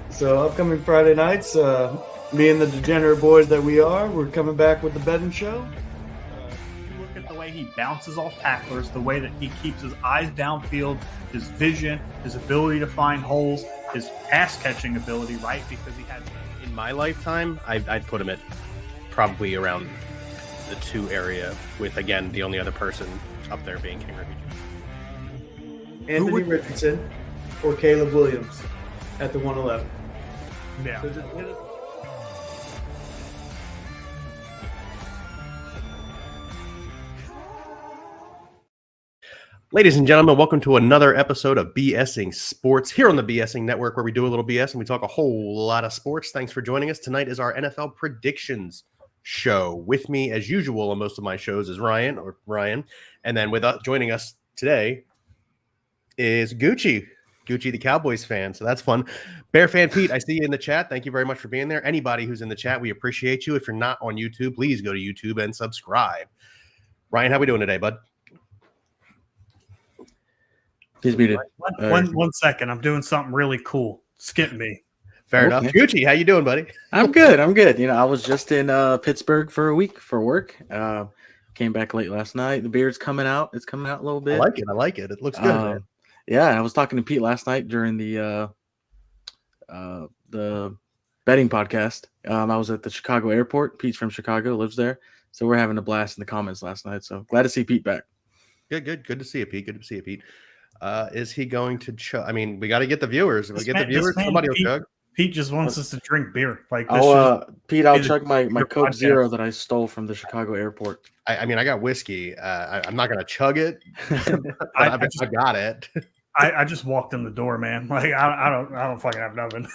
So upcoming Friday nights, me and the degenerate boys that we are, we're coming back with the betting show. You look at the way he bounces off tacklers, the way that he keeps his eyes downfield, his vision, his ability to find holes, his pass catching ability, right? Because he had. In my lifetime, I'd put him at probably around the 2 area, with again the only other person up there being King Ricky. Anthony Richardson or Caleb Williams at the 111. Yeah. So just hit it. Ladies and gentlemen, welcome to another episode of B.S.ing Sports here on the B.S.ing Network, where we do a little BS and we talk a whole lot of sports. Thanks for joining us. Tonight is our NFL predictions show. With me, as usual, on most of my shows is Ryan, and then joining us today is Gucci, the Cowboys fan. So that's fun. Bear fan Pete, I see you in the chat. Thank you very much for being there. Anybody who's in the chat, we appreciate you. If you're not on YouTube, please go to YouTube and subscribe. Ryan, how we doing today, bud? He's muted. One second. I'm doing something really cool. Skip me. Fair enough. Gucci, how you doing, buddy? I'm good. You know, I was just in Pittsburgh for a week for work. Came back late last night. The beard's coming out. It's coming out a little bit. I like it. It looks good, man. Yeah, I was talking to Pete last night during the betting podcast. I was at the Chicago airport. Pete's from Chicago, lives there. So we're having a blast in the comments last night. So glad to see Pete back. Good to see you, Pete. Is he going to chug? I mean, we got to get the viewers. If we get the viewers, somebody will chug. Pete just wants us to drink beer. Like, Pete, I'll chug my Coke podcast. Zero that I stole from the Chicago airport. I mean, I got whiskey. I'm not going to chug it. I got it. I just walked in the door, man. Like, I don't fucking have nothing.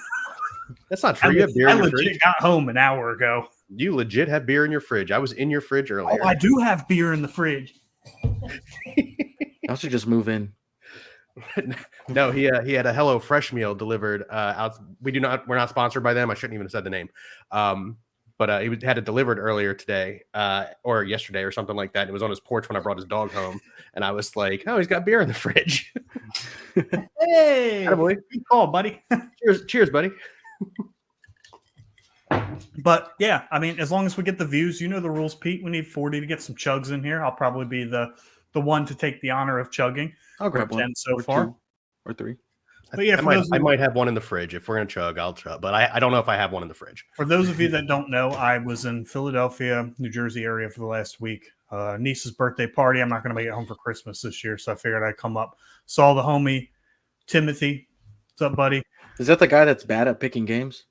That's not true. You have beer in your fridge. Got home an hour ago. You legit have beer in your fridge. I was in your fridge earlier. Oh, I do have beer in the fridge. I should just move in. No, he had a Hello Fresh meal delivered out. We're not sponsored by them. I shouldn't even have said the name. But he had it delivered earlier today or yesterday or something like that. And it was on his porch when I brought his dog home. And I was like, oh, he's got beer in the fridge. Hey, boy. Good call, buddy. Cheers, buddy. But yeah, I mean, as long as we get the views, you know the rules, Pete. We need 40 to get some chugs in here. I'll probably be the one to take the honor of chugging. I'll grab one so or far, 2 or 3. But yeah, I might have one in the fridge. If we're gonna chug, I'll chug. But I don't know if I have one in the fridge. For those of you that don't know, I was in Philadelphia, New Jersey area for the last week. Niece's birthday party. I'm not going to make it home for Christmas this year, so I figured I'd come up. Saw the homie Timothy. What's up, buddy? Is that the guy that's bad at picking games?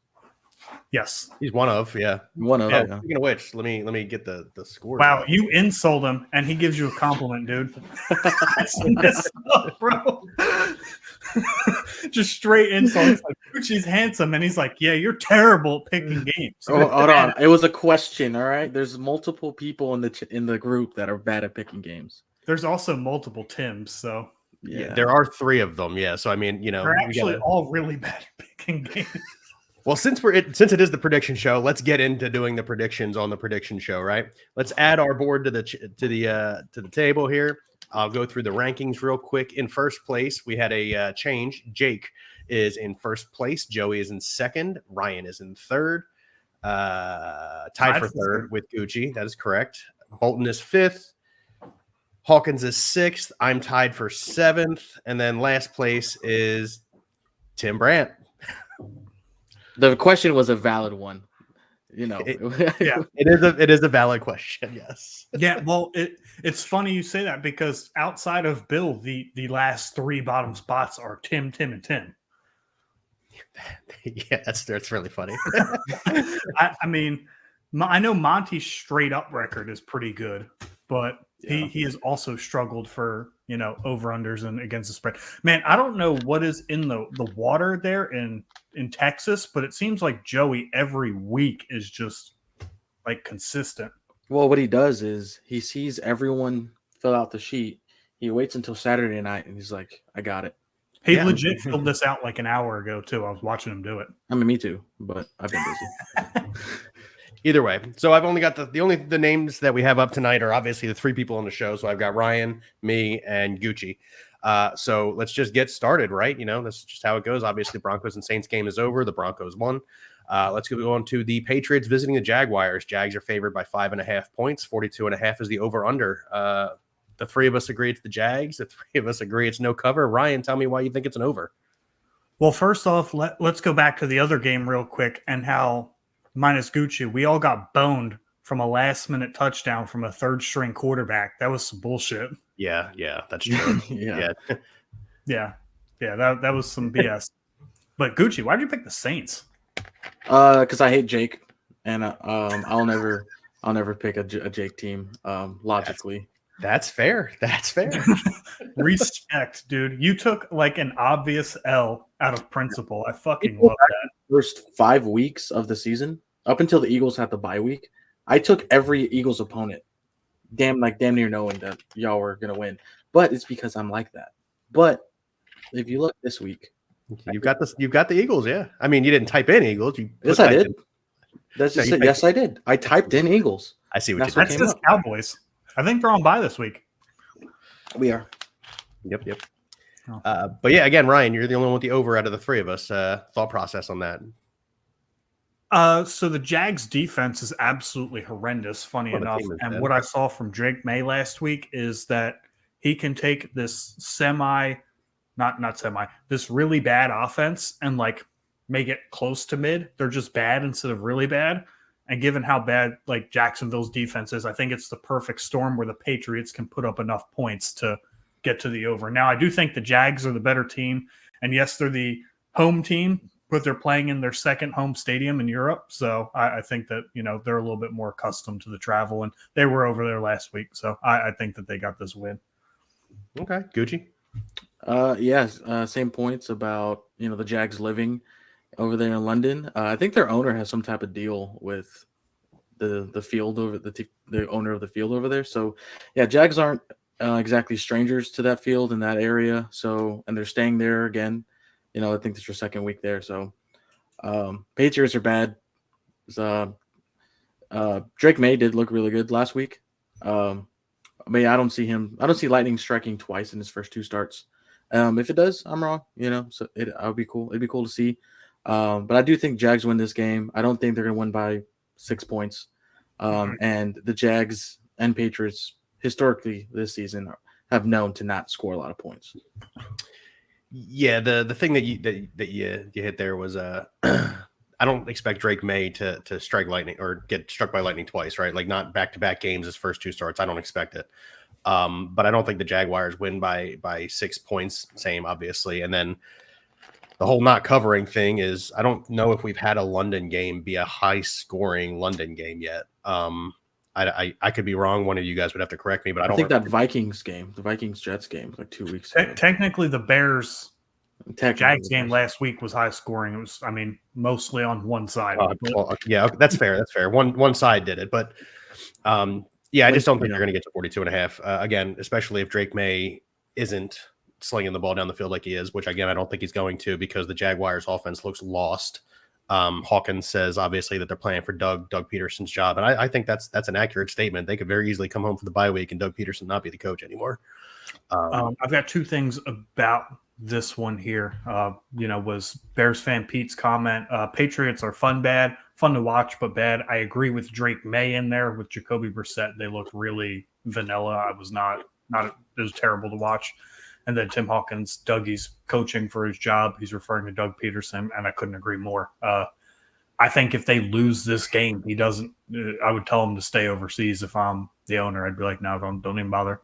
Yes, he's one of. Yeah. Yeah. Speaking of which, let me get the score. Wow, you insult him and he gives you a compliment, dude. That's messed up, bro. Just straight insult. Like, Gucci's handsome, and he's like, "Yeah, you're terrible at picking games." Oh, hold on, it was a question. All right, there's multiple people in the group that are bad at picking games. There's also multiple Tims, so yeah, there are 3 of them. Yeah, so I mean, you know, they're actually all really bad at picking games. Well, since it is the prediction show, let's get into doing the predictions on the prediction show, right? Let's add our board to the table here. I'll go through the rankings real quick. In first place, we had a change. Jake is in first place. Joey is in second. Ryan is in third. Tied for third with Gucci. That is correct. Bolton is fifth. Hawkins is sixth. I'm tied for seventh. And then last place is Tim Brandt. The question was a valid one, you know. It is a valid question. Yes. Yeah. Well, it's funny you say that because outside of Bill, the last 3 bottom spots are Tim, and Tim. Yeah, that's really funny. I mean, I know Monty's straight up record is pretty good, but he has also struggled for, you know, over-unders and against the spread. Man, I don't know what is in the water there in Texas, but it seems like Joey every week is just like consistent. Well, what he does is he sees everyone fill out the sheet. He waits until Saturday night and he's like, I got it. He legit filled this out like an hour ago too. I was watching him do it. I mean, me too, but I've been busy. Either way, so I've only got the names that we have up tonight are obviously the 3 people on the show. So I've got Ryan, me, and Gucci. So let's just get started, right? That's just how it goes. Obviously, Broncos and Saints game is over. The Broncos won. Let's go on to the Patriots visiting the Jaguars. Jags are favored by 5.5 points. 42.5 is the over-under. The three of us agree it's the Jags. The three of us agree it's no cover. Ryan, tell me why you think it's an over. Well, first off, let's go back to the other game real quick and how, minus Gucci, we all got boned from a last-minute touchdown from a third-string quarterback. That was some bullshit. Yeah, that's true. Yeah. Yeah, that was some BS. But Gucci, why did you pick the Saints? Because I hate Jake, and I'll never pick a Jake team. Logically, That's fair. Respect, dude. You took like an obvious L out of principle. I fucking love that. First 5 weeks of the season, up until the Eagles had the bye week, I took every Eagles opponent, damn near knowing that y'all were gonna win. But it's because I'm like that. But if you look this week, You've got the Eagles, yeah. I mean, you didn't type in Eagles. Yes, I did. That's just it. Yes, I did. I typed in Eagles. I see what That's you That's did. just Cowboys. I think they're on bye this week. We are. Yep. Oh. But yeah, again, Ryan, you're the only one with the over out of the three of us. Thought process on that. So the Jags defense is absolutely horrendous, funny Well, the enough. team is And bad. what I saw from Drake May last week is that he can take this this really bad offense and like make it close to mid. They're just bad instead of really bad. And given how bad like Jacksonville's defense is, I think it's the perfect storm where the Patriots can put up enough points to get to the over. Now, I do think the Jags are the better team. And yes, they're the home team, but they're playing in their second home stadium in Europe. So I think that, they're a little bit more accustomed to the travel, and they were over there last week. So I think that they got this win. Okay, Gucci. Same points about the Jags living over there in London. I think their owner has some type of deal with the field over the owner of the field over there. So yeah, Jags aren't exactly strangers to that field in that area. So, and they're staying there again. I think this is your second week there. So Patriots are bad. Drake May did look really good last week. But yeah, I don't see Lightning striking twice in his first 2 starts. If it does, I'm wrong. So I'll be cool. It'd be cool to see. But I do think Jags win this game. I don't think they're going to win by 6 points. And the Jags and Patriots historically this season have known to not score a lot of points. Yeah, the thing that you hit there was I don't expect Drake May to strike lightning or get struck by lightning twice, right? Like not back-to-back games his first 2 starts. I don't expect it. But I don't think the Jaguars win by 6 points. Same, obviously. And then the whole not covering thing is I don't know if we've had a London game be a high-scoring London game yet. I could be wrong. One of you guys would have to correct me, but I don't think that the Vikings-Jets game, like 2 weeks ago. Technically, the Bears Jags game last week was high scoring. It was, mostly on one side. Yeah, that's fair. That's fair. One side did it, but I just don't think they're going to get to 42.5. Again, especially if Drake May isn't slinging the ball down the field like he is, which again I don't think he's going to because the Jaguars' offense looks lost. Hawkins says obviously that they're playing for Doug Peterson's job, and I think that's an accurate statement. They could very easily come home for the bye week and Doug Peterson not be the coach anymore. I've got 2 things about this one here. Was Bears fan Pete's comment. Patriots are fun to watch, but bad. I agree with Drake May in there with Jacoby Brissett. They looked really vanilla. It was terrible to watch. And then Tim Hawkins, Dougie's coaching for his job. He's referring to Doug Peterson, and I couldn't agree more. I think if they lose this game, I would tell him to stay overseas. If I'm the owner, I'd be like, no, don't even bother.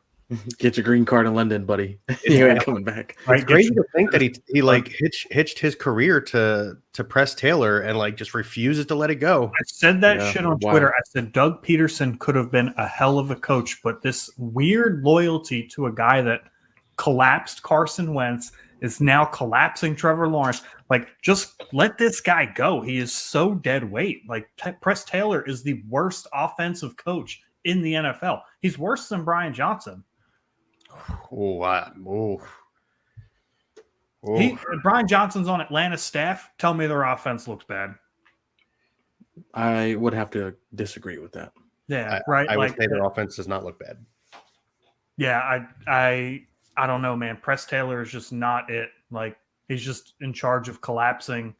Get your green card in London, buddy. You ain't coming back. It's crazy to think that he like hitched his career to Press Taylor and like just refuses to let it go. I said that shit on Twitter. I said Doug Peterson could have been a hell of a coach, but this weird loyalty to a guy that collapsed Carson Wentz is now collapsing Trevor Lawrence. Like, just let this guy go. He is so dead weight. Like, Press Taylor is the worst offensive coach in the NFL. He's worse than Brian Johnson. Brian Johnson's on Atlanta's staff. Tell me their offense looks bad. I would have to disagree with that. Yeah, right. I would say their offense does not look bad. Yeah, I don't know, man. Press Taylor is just not it. Like, he's just in charge of collapsing,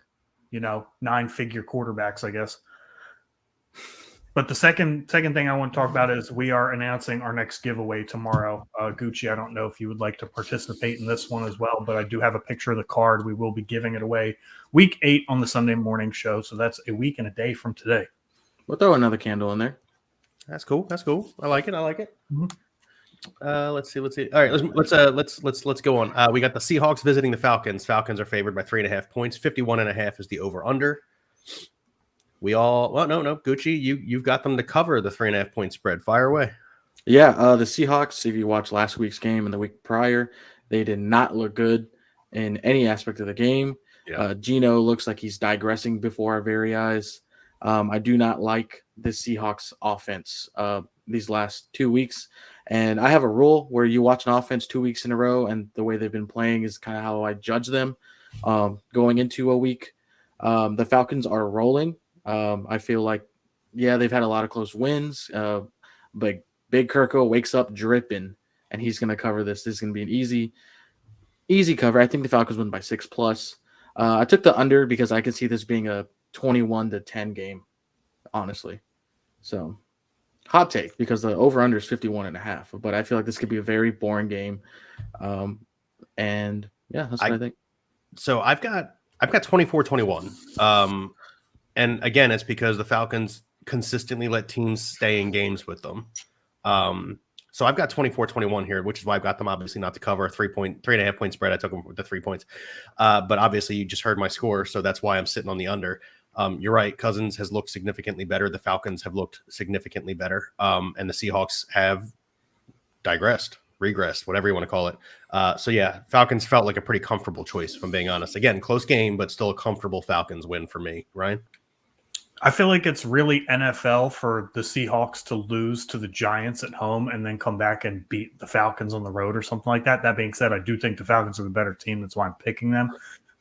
9-figure quarterbacks, I guess. But the second thing I want to talk about is we are announcing our next giveaway tomorrow. Gucci, I don't know if you would like to participate in this one as well, but I do have a picture of the card. We will be giving it away week 8 on the Sunday morning show. So that's a week and a day from today. We'll throw another candle in there. That's cool. I like it. Mhm. Let's see. All right, let's go on. We got the Seahawks visiting the Falcons. Falcons are favored by 3.5 points. 51.5 is the over under. No, Gucci, you've got them to cover the 3.5 point spread. Fire away. Yeah, the Seahawks, if you watched last week's game and the week prior, they did not look good in any aspect of the game. Yeah. Geno looks like he's digressing before our very eyes. I do not like the Seahawks offense these last 2 weeks. And I have a rule where you watch an offense 2 weeks in a row, and the way they've been playing is kind of how I judge them going into a week. The Falcons are rolling. I feel like, they've had a lot of close wins, but Big Kirko wakes up dripping, and he's going to cover this. This is going to be an easy cover. I think the Falcons win by 6+. I took the under because I could see this being a 21-10 game, honestly. So, hot take, because the over-under is 51.5, but I feel like this could be a very boring game. And that's what I think. So I've got 24-21. And again, it's because the Falcons consistently let teams stay in games with them. So I've got 24-21 here, which is why I've got them obviously not to cover a 3.5 point spread. I took them with the 3 points. But obviously you just heard my score, so that's why I'm sitting on the under. You're right. Cousins has looked significantly better. The Falcons have looked significantly better. And the Seahawks have regressed, whatever you want to call it. Falcons felt like a pretty comfortable choice, if I'm being honest. Again, close game, but still a comfortable Falcons win for me. Ryan? I feel like it's really NFL for the Seahawks to lose to the Giants at home and then come back and beat the Falcons on the road or something like that. That being said, I do think the Falcons are the better team. That's why I'm picking them.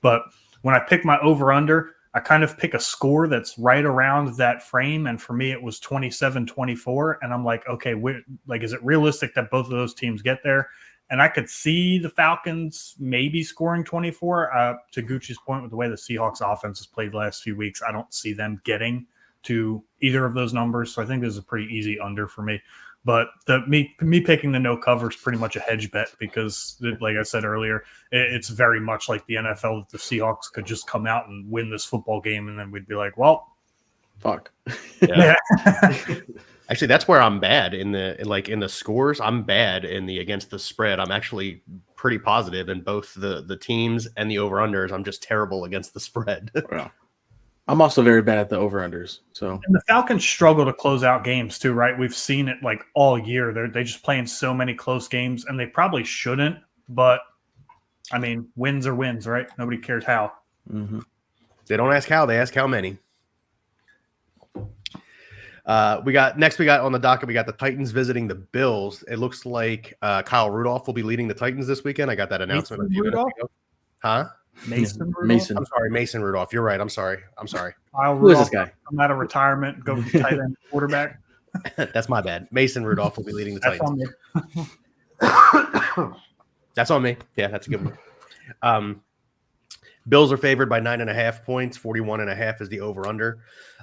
But when I pick my over-under, I kind of pick a score that's right around that frame. And for me, it was 27-24. And I'm like, okay, is it realistic that both of those teams get there? And I could see the Falcons maybe scoring 24. To Gucci's point, with the way the Seahawks offense has played the last few weeks, I don't see them getting to either of those numbers. So I think this is a pretty easy under for me. But me picking the no cover is pretty much a hedge bet because, like I said earlier, it's very much like the NFL that the Seahawks could just come out and win this football game, and then we'd be like, well, fuck. Yeah. Actually, that's where I'm bad in the scores. I'm bad in the against the spread. I'm actually pretty positive in both the teams and the over-unders. I'm just terrible against the spread. Well, I'm also very bad at the over-unders. So, and the Falcons struggle to close out games too, right? We've seen it like all year. They just playing so many close games, and they probably shouldn't. But I mean, wins are wins, right? Nobody cares how. Mm-hmm. They don't ask how; they ask how many. We got on the docket. We got the Titans visiting the Bills. It looks like Kyle Rudolph will be leading the Titans this weekend. I got that announcement. Mason Rudolph? Huh? Mason. I'm sorry, Mason Rudolph. You're right. I'm sorry. Kyle Who is Rudolph this guy? come out of retirement, go for tight end quarterback. That's my bad. Mason Rudolph will be leading the That's Titans. on me. That's on me. Yeah, that's a good one. Bills are favored by 9.5 points. 41.5 is the over/under.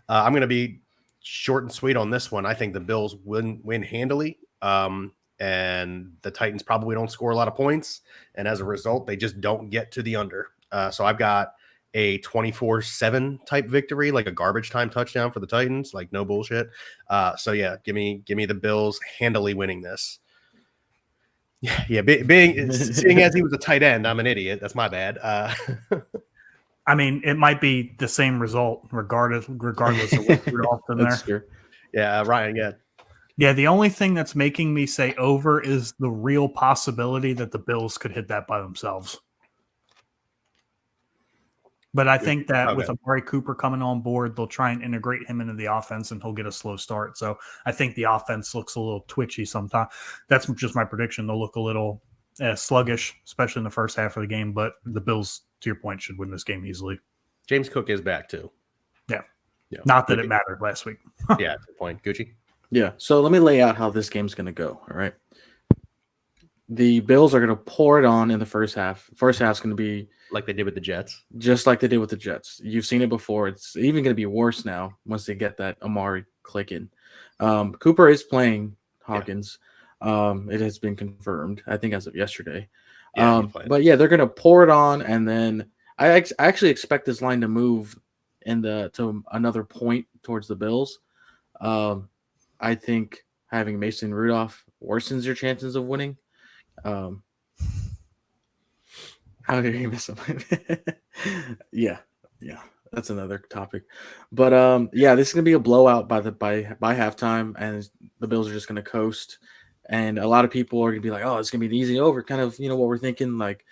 I'm going to be short and sweet on this one. I think the Bills win handily, and the Titans probably don't score a lot of points, and as a result, they just don't get to the under. So I've got a 24-7 type victory, like a garbage time touchdown for the Titans, like no bullshit. Give me the Bills handily winning this. Yeah. Seeing as he was a tight end, I'm an idiot. That's my bad. I mean, it might be the same result regardless of what Rudolph in there. True. Yeah, Ryan, yeah. Yeah, the only thing that's making me say over is the real possibility that the Bills could hit that by themselves. But I think that with Amari Cooper coming on board, they'll try and integrate him into the offense, and he'll get a slow start. So I think the offense looks a little twitchy sometimes. That's just my prediction. They'll look a little sluggish, especially in the first half of the game. But the Bills, to your point, should win this game easily. James Cook is back too. Yeah. Not that it mattered last week. Yeah, good point. Gucci? Yeah. So let me lay out how this game's going to go. All right. the Bills are going to pour it on in the first half. First half's going to be like they did with the Jets. just like they did with the Jets. You've seen it before. It's even going to be worse now once they get that Amari clicking. Cooper is playing Hawkins. It has been confirmed, I think, as of yesterday. Yeah, he's playing. But yeah, they're going to pour it on, and then I actually expect this line to move to another point towards the Bills. I think having Mason Rudolph worsens your chances of winning. How did you miss him? yeah, that's another topic. But yeah, this is gonna be a blowout by halftime, and the Bills are just gonna coast. And a lot of people are gonna be like, "Oh, it's gonna be the easy over," kind of, what we're thinking. Like,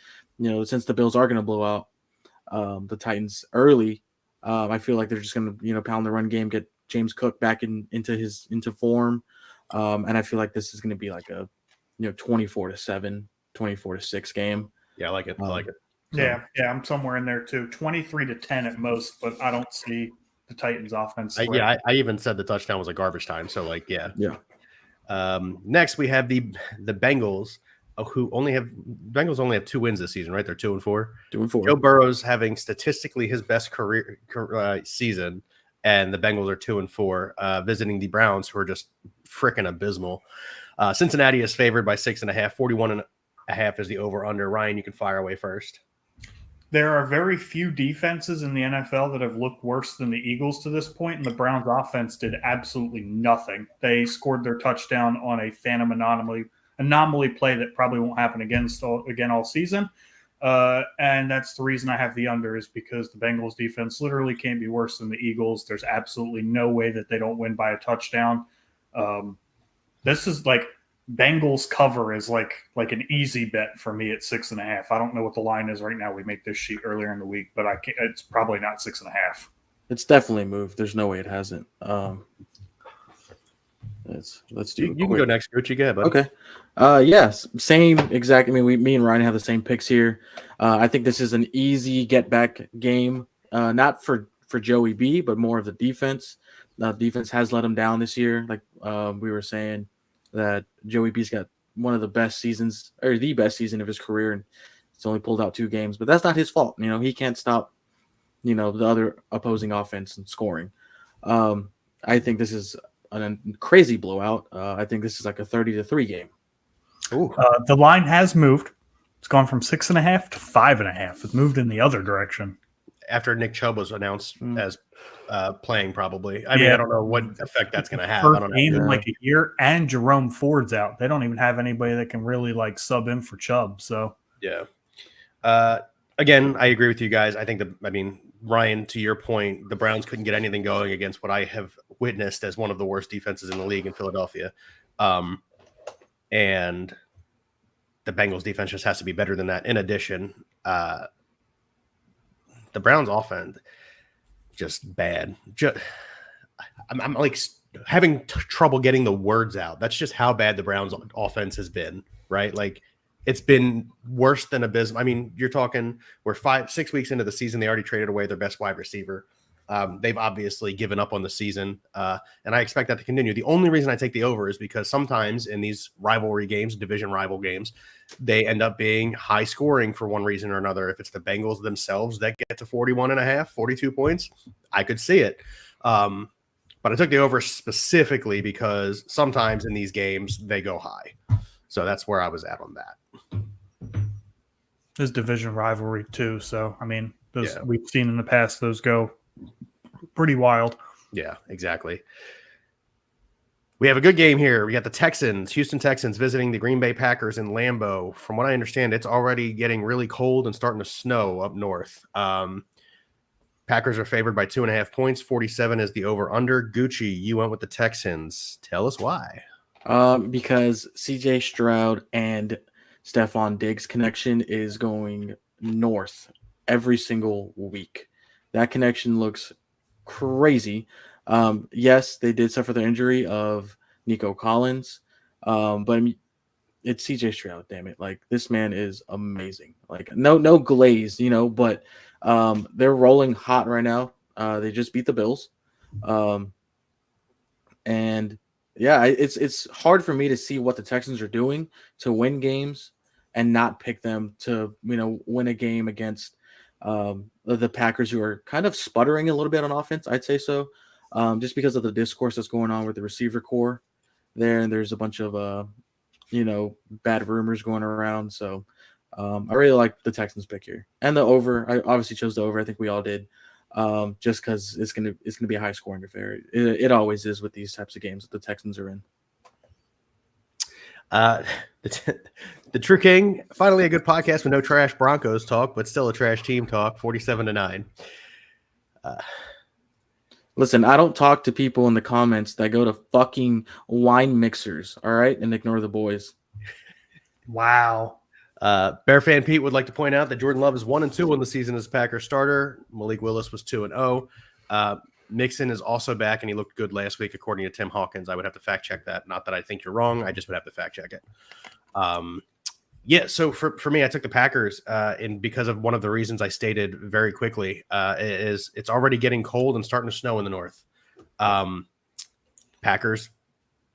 since the Bills are gonna blow out the Titans early, I feel like they're just gonna pound the run game, get James Cook back into form, and I feel like this is gonna be like a 24-7, 24-6 game. Yeah, I like it. I like it. So, yeah, I'm somewhere in there too. 23-10 at most, but I don't see the Titans offense. I even said the touchdown was a garbage time. So yeah. Next we have the Bengals, who only have 2 wins this season, right? They're 2-4. 2-4. Joe Burrow's having statistically his best career season, and the Bengals are 2-4, visiting the Browns, who are just freaking abysmal. Cincinnati is favored by 6.5. 41.5 is the over/under. Ryan, you can fire away first. There are very few defenses in the NFL that have looked worse than the Eagles to this point, and the Browns offense did absolutely nothing. They scored their touchdown on a phantom anomaly play that probably won't happen again all season. And that's the reason I have the under, is because the Bengals defense literally can't be worse than the Eagles. There's absolutely no way that they don't win by a touchdown. This is like Bengals cover is like an easy bet for me at 6.5. I don't know what the line is right now. We make this sheet earlier in the week, but it's probably not 6.5. It's definitely moved. There's no way it hasn't. Let's do. You can go next, Coach. You go, buddy. Okay. Yes, same exact. I mean, me and Ryan have the same picks here. I think this is an easy get back game. Not for Joey B, but more of the defense. The defense has let him down this year. Like we were saying, that Joey B's got one of the best seasons, or the best season of his career, and it's only pulled out 2 games. But that's not his fault. He can't stop, the other opposing offense and scoring. I think this is a crazy blowout. I think this is like a 30-3 game. The line has moved. It's gone from 6.5 to 5.5. It's moved in the other direction. After Nick Chubb was announced as playing, probably. I mean, I don't know what effect that's going to have. I don't know. Game in like a year, and Jerome Ford's out. They don't even have anybody that can really like sub in for Chubb. So yeah. Again, I agree with you guys. I think Ryan, to your point, the Browns couldn't get anything going against what I have witnessed as one of the worst defenses in the league in Philadelphia. And the Bengals defense just has to be better than that. In addition, the Browns offense, just bad. I'm like having trouble getting the words out. That's just how bad the Browns offense has been, right? Like, it's been worse than abysmal. I mean, you're talking, we're 5-6 weeks into the season. They already traded away their best wide receiver. They've obviously given up on the season, and I expect that to continue. The only reason I take the over is because sometimes in these rivalry games, division rival games, they end up being high scoring for one reason or another. If it's the Bengals themselves that get to 41.5, 42 points, I could see it. But I took the over specifically because sometimes in these games they go high. So that's where I was at on that. There's division rivalry too. So, I mean, we've seen in the past, those go pretty wild. Yeah, exactly. We have a good game here. We got the Houston Texans visiting the Green Bay Packers in Lambeau. From what I understand, it's already getting really cold and starting to snow up north. Packers are favored by 2.5 points. 47 is the over/under. Gucci, you went with the Texans. Tell us why. Because CJ Stroud and Stephon Diggs connection is going north every single week. That connection looks crazy. Yes, they did suffer the injury of Nico Collins, but I mean, it's CJ Stroud. Damn it! Like, this man is amazing. Like, no glaze, but they're rolling hot right now. They just beat the Bills, and Yeah, it's hard for me to see what the Texans are doing to win games and not pick them to win a game against the Packers, who are kind of sputtering a little bit on offense. I'd say so, just because of the discourse that's going on with the receiver core there, and there's a bunch of bad rumors going around. So I really like the Texans pick here and the over. I obviously chose the over. I think we all did. Just because it's gonna be a high scoring affair. It always is with these types of games that the Texans are in. The True King, finally a good podcast with no trash Broncos talk, but still a trash team talk. 47-9. Listen, I don't talk to people in the comments that go to fucking wine mixers, all right, and ignore the boys. Wow. Bear fan Pete would like to point out that Jordan Love is 1-2 on the season as Packers starter. Malik Willis was 2-0. Mixon is also back, and he looked good last week, according to Tim Hawkins. I would have to fact check that. Not that I think you're wrong. I just would have to fact check it. So for me, I took the Packers, and because of one of the reasons I stated very quickly, is it's already getting cold and starting to snow in the north. Packers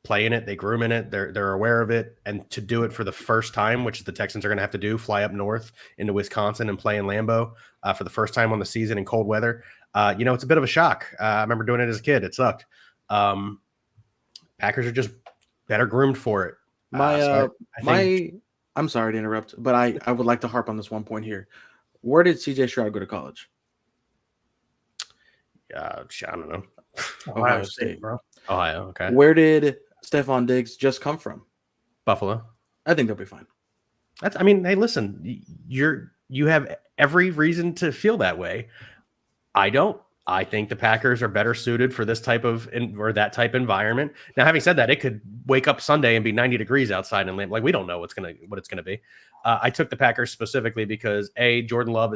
play in it, they groom in it, they're aware of it, and to do it for the first time, which the Texans are going to have to do, fly up north into Wisconsin and play in Lambeau for the first time on the season in cold weather. It's a bit of a shock. I remember doing it as a kid; it sucked. Packers are just better groomed for it. I'm sorry to interrupt, but I would like to harp on this one point here. Where did CJ Stroud go to college? I don't know. Ohio State, bro. Ohio, okay. Where did Stephon Diggs just come from? Buffalo. I think they'll be fine. Hey, listen, you have every reason to feel that way. I don't. I think the Packers are better suited for this type of or that type environment. Now, having said that, it could wake up Sunday and be 90 degrees outside and like we don't know what it's gonna be. I took the Packers specifically because Jordan Love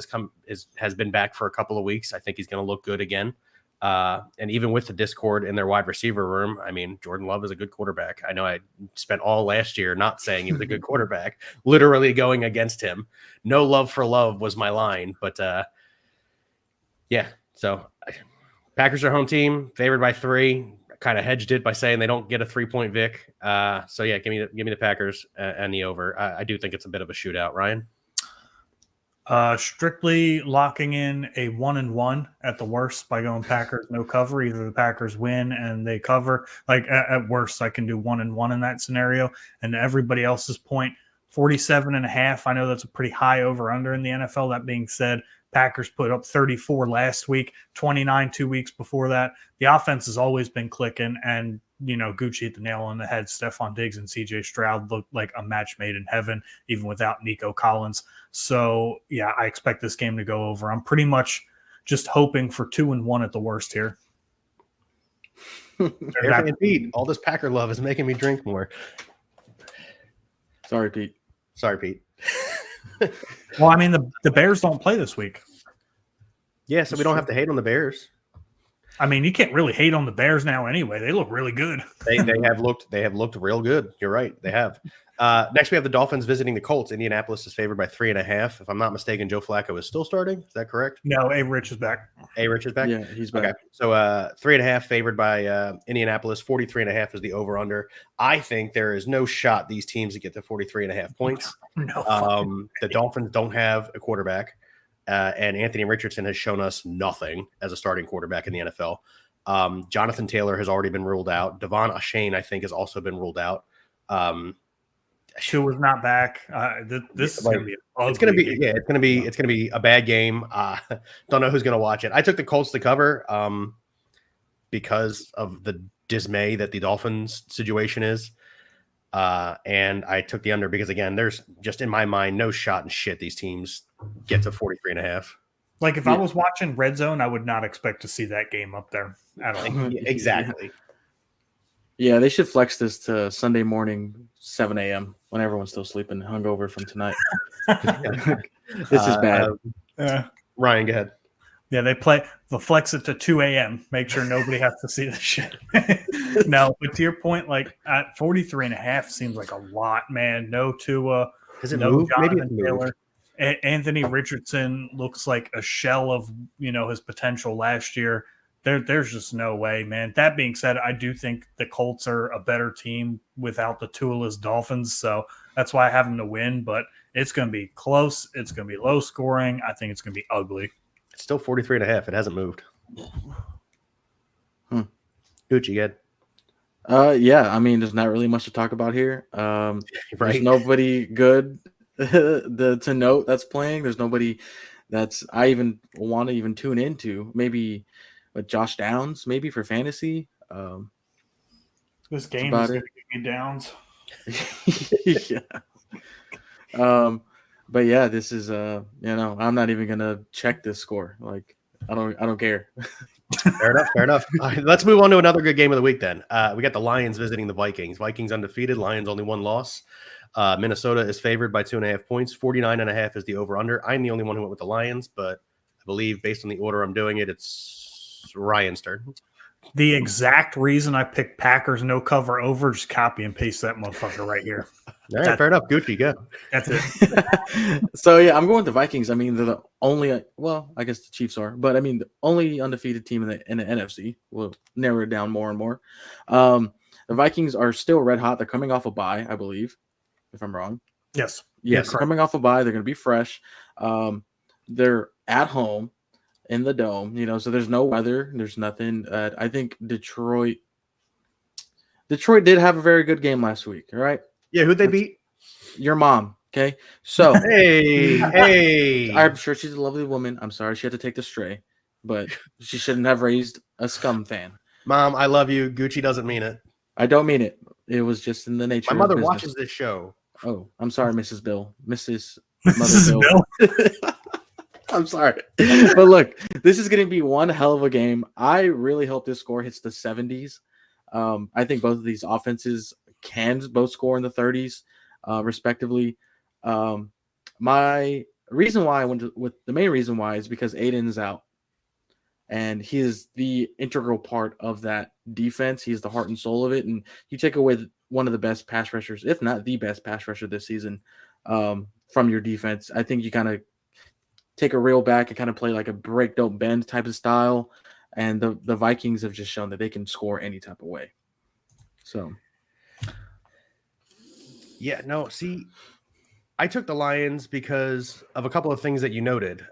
has been back for a couple of weeks. I think he's gonna look good again. And even with the discord in their wide receiver room, Jordan Love is a good quarterback. I know I spent all last year not saying he was a good quarterback, literally going against him. No love for love was my line, but yeah. So Packers are home team, favored by 3. Kind of hedged it by saying they don't get a 3-point Vic. So yeah, give me the Packers and the over. I do think it's a bit of a shootout, Ryan. Strictly locking in a 1-1 at the worst by going Packers no cover. Either the Packers win and they cover. Like at worst, I can do 1-1 in that scenario. And everybody else's point, 47.5. I know that's a pretty high over under in the NFL. That being said, Packers put up 34 last week, 29 2 weeks before that. The offense has always been clicking, and Gucci hit the nail on the head. Stephon Diggs and CJ Stroud looked like a match made in heaven, even without Nico Collins. So, yeah, I expect this game to go over. I'm pretty much just hoping for 2-1 at the worst here. Pete, all this Packer love is making me drink more. Sorry, Pete. Well, the Bears don't play this week. Yeah, so we don't have to hate on the Bears. You can't really hate on the Bears now anyway. They look really good. They have looked real good. You're right. They have. Next, we have the Dolphins visiting the Colts. Indianapolis is favored by 3.5. If I'm not mistaken, Joe Flacco is still starting. Is that correct? No, A-Rich is back. A-Rich is back? Yeah, he's back. Okay. So 3.5 favored by Indianapolis. 43.5 is the over-under. I think there is no shot these teams to get to 43.5 points. No. The Dolphins don't have a quarterback. And Anthony Richardson has shown us nothing as a starting quarterback in the NFL. Jonathan Taylor has already been ruled out. Devon Achane, I think, has also been ruled out. Shu was not back. This is going to be it's going to be a bad game. Don't know who's going to watch it. I took the Colts to cover because of the dismay that the Dolphins situation is. And I took the under because, again, there's just in my mind no shot in shit these teams get to 43.5. Like if I was watching Red Zone, I would not expect to see that game up there at all. Exactly. Yeah, they should flex this to Sunday morning, 7 a.m. when everyone's still sleeping, hungover from tonight. This is bad. Ryan, go ahead. Yeah, they'll flex it to 2 a.m. Make sure nobody has to see the shit. No, but to your point, like at 43.5 seems like a lot, man. No Tua, no Jonathan Taylor. Anthony Richardson looks like a shell of his potential last year. there's just no way, man. That being said, I do think the Colts are a better team without the Tualus Dolphins, so that's why I have them to win. But it's going to be close. It's going to be low scoring. I think it's going to be ugly. It's still 43.5. It hasn't moved. Gucci, good. Yeah, I mean, there's not really much to talk about here. Right. There's nobody good to note that's playing. There's nobody that's I even want to even tune into. Maybe Josh Downs, maybe for fantasy. This game about is going it. to give me downs. Yeah. But yeah, this is I'm not even gonna check this score. Like, I don't care. Fair enough. All right, let's move on to another good game of the week then. We got the Lions visiting the Vikings. Vikings undefeated, Lions only one loss. Minnesota is favored by 2.5 points. 49.5 is the over-under. I'm the only one who went with the Lions, but I believe based on the order I'm doing it, it's Ryan's turn. The exact reason I picked Packers no cover over, just copy and paste that motherfucker right here. All right, fair enough. Gucci, go. That's it. So yeah, I'm going with the Vikings. I mean, they're the only. Well, I guess the Chiefs are, but I mean, the only undefeated team in the NFC. We'll narrow it down more and more. The Vikings are still red hot. They're coming off a bye, I believe, if I'm wrong. Yes. Yes, they're coming off a bye. They're going to be fresh. They're at home in the dome, so there's no weather. There's nothing. I think Detroit did have a very good game last week. All right. Yeah, who'd they beat? Your mom. Okay. So hey. I'm sure she's a lovely woman. I'm sorry she had to take the stray, but she shouldn't have raised a scum fan. Mom, I love you. Gucci doesn't mean it. I don't mean it. It was just in the nature My mother of business. watches this show. Oh, I'm sorry, Mrs. Bill. Mrs. Mother Bill. I'm sorry. But look, this is going to be one hell of a game. I really hope this score hits the 70s. I think both of these offenses can both score in the 30s, respectively. My reason why I went with the main reason why is because Aiden is out. And he is the integral part of that defense. He's the heart and soul of it. And you take away one of the best pass rushers, if not the best pass rusher this season, from your defense. I think you kind of take a reel back and kind of play like a break, don't bend type of style. And the Vikings have just shown that they can score any type of way. So. Yeah, no, see, I took the Lions because of a couple of things that you noted.